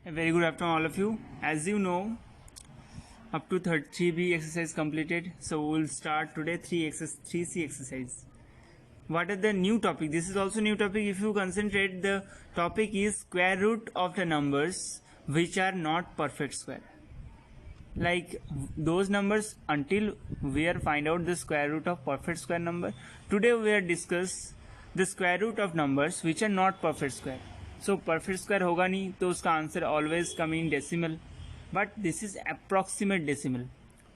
A very good afternoon all of you. As you know, up to 3B exercise completed. So we will start today 3C exercise. What are the new topic? This is also new topic. If you concentrate, the topic is square root of the numbers which are not perfect square. Like those numbers until we are find out the square root of perfect square number. Today we are discuss the square root of numbers which are not perfect square. So perfect square होगा नहीं तो उसका answer always come in decimal, but this is approximate decimal.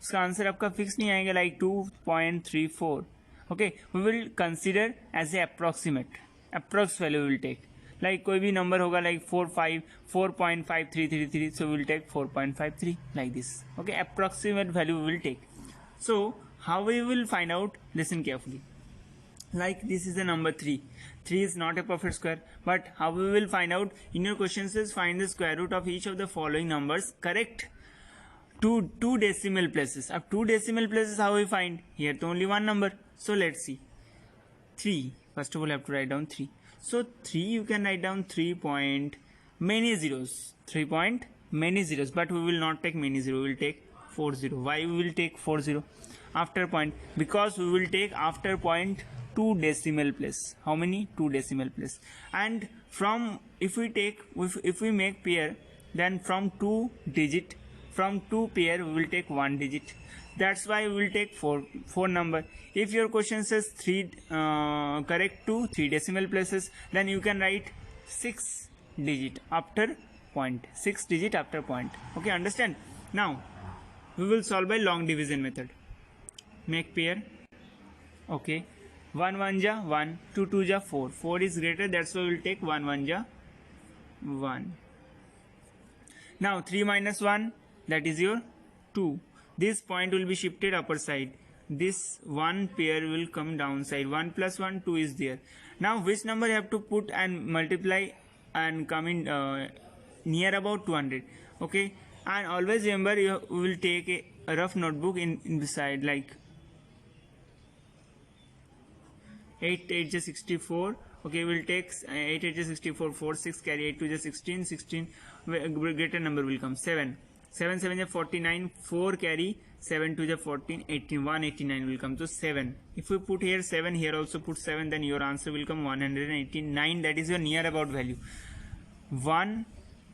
उसका answer आपका fix नहीं आएगा like 2.34. Okay, we will consider as a approx value will take. Like कोई भी नंबर होगा like 4.5333, so we will take 4.53 like this. Okay, approximate value we will take. So how we will find out? Listen carefully. Like this is the number 3. 3 is not a perfect square, but how we will find out? In your questions is find the square root of each of the following numbers correct to 2 decimal places. Up 2 decimal places, how we find? Here to only one number. So let's see. 3. First of all, I have to write down 3. So 3 you can write down 3 point many zeros. 3 point many zeros, but we will not take many zero. We will take 40. Why we will take 40 after point? Because we will take after point 2 decimal place. How many? 2 decimal place. And from if we make pair, then from 2 digit, from 2 pair we will take 1 digit. That's why we will take 4 number. If your question says 3 correct to 3 decimal places, then you can write 6 digit after point. 6 digit after point. Okay, understand? Now we will solve by long division method. Make pair. Okay, 1 1 ja 1, 2 2 ja 4. 4 is greater, that's why we will take 1 1 ja 1. Now 3 minus 1, that is your 2. This point will be shifted upper side. This one pair will come downside. 1 plus 1, 2 is there. Now which number you have to put and multiply and come in near about 200. Okay, and always remember you will take a rough notebook in the side, like 8 8 is 64. Okay, we'll take 8 8 is 64, 4 6 carry 8 2 is 16, 16 greater number will come 7 7 7 is 49, 4 carry 7 2 is 14, 18 189 will come. So 7, if we put here 7, here also put 7, then your answer will come 189. That is your near about value. 1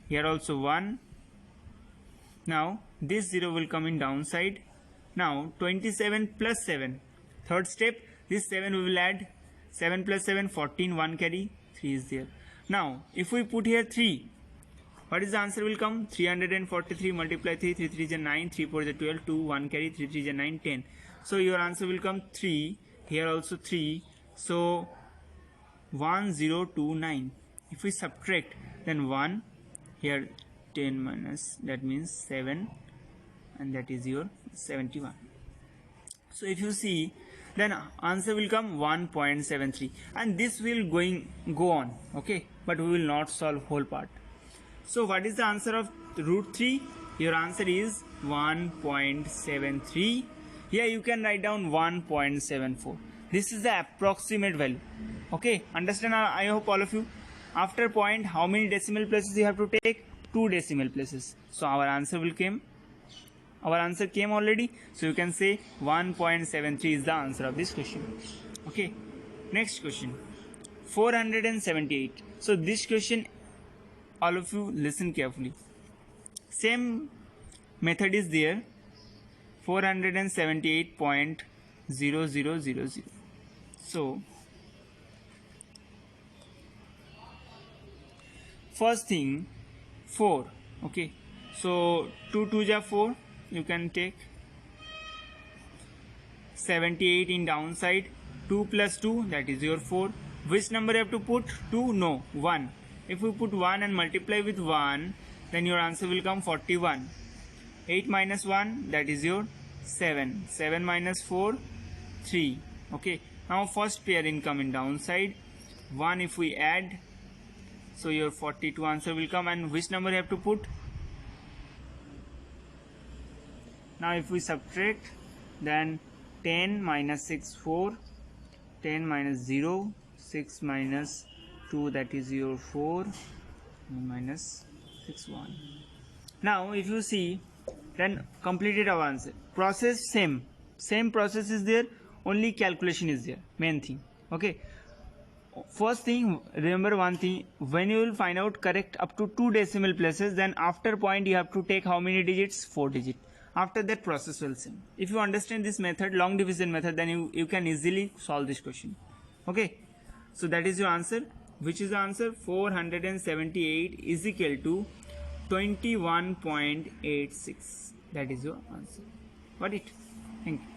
here also 1. Now this 0 will come in downside. Now 27 plus 7, third step, this 7 we will add. 7 plus 7, 14, 1 carry, 3 is there. Now if we put here 3, what is the answer will come? 343 multiply 3, 3 3 is 9, 3 4 is 12, 2 1 carry, 3 3 is 9, 10. So your answer will come 3, here also 3, so 1029. If we subtract, then 1, here 10 minus, that means 7, and that is your 71. So if you see, then answer will come 1.73, and this will go on. Okay, but we will not solve whole part. So what is the answer of root 3? Your answer is 1.73. Here you can write down 1.74. This is the approximate value. Okay, understand? I hope all of you. After point, how many decimal places you have to take? 2 decimal places. So our answer came already. So you can say 1.73 is the answer of this question. Okay, next question, 478. So this question, all of you listen carefully. Same method is there, 478.0000. So first thing, 4. Okay, so 2 2 ja 4, you can take 78 in downside. 2 plus 2, that is your 4. Which number you have to put? 2? No, 1. If we put 1 and multiply with 1, then your answer will come 41. 8 minus 1, that is your 7. 7 minus 4, 3. Okay, now first pair in come in downside. 1 if we add, so your 42 answer will come. And which number you have to put? Now if we subtract, then 10 minus 6, 4. 10 minus 0, 6 minus 2, that is your 4, minus 61. Now if you see, then completed our answer. Process same process is there, only calculation is there, main thing. Okay, first thing, remember one thing, when you will find out correct up to 2 decimal places, then after point you have to take how many digits? 4 digits. After that process will same. If you understand this method, long division method, then you can easily solve this question. Okay, so that is your answer. Which is the answer? 478 is equal to 21.86. That is your answer. Got it? Thank you.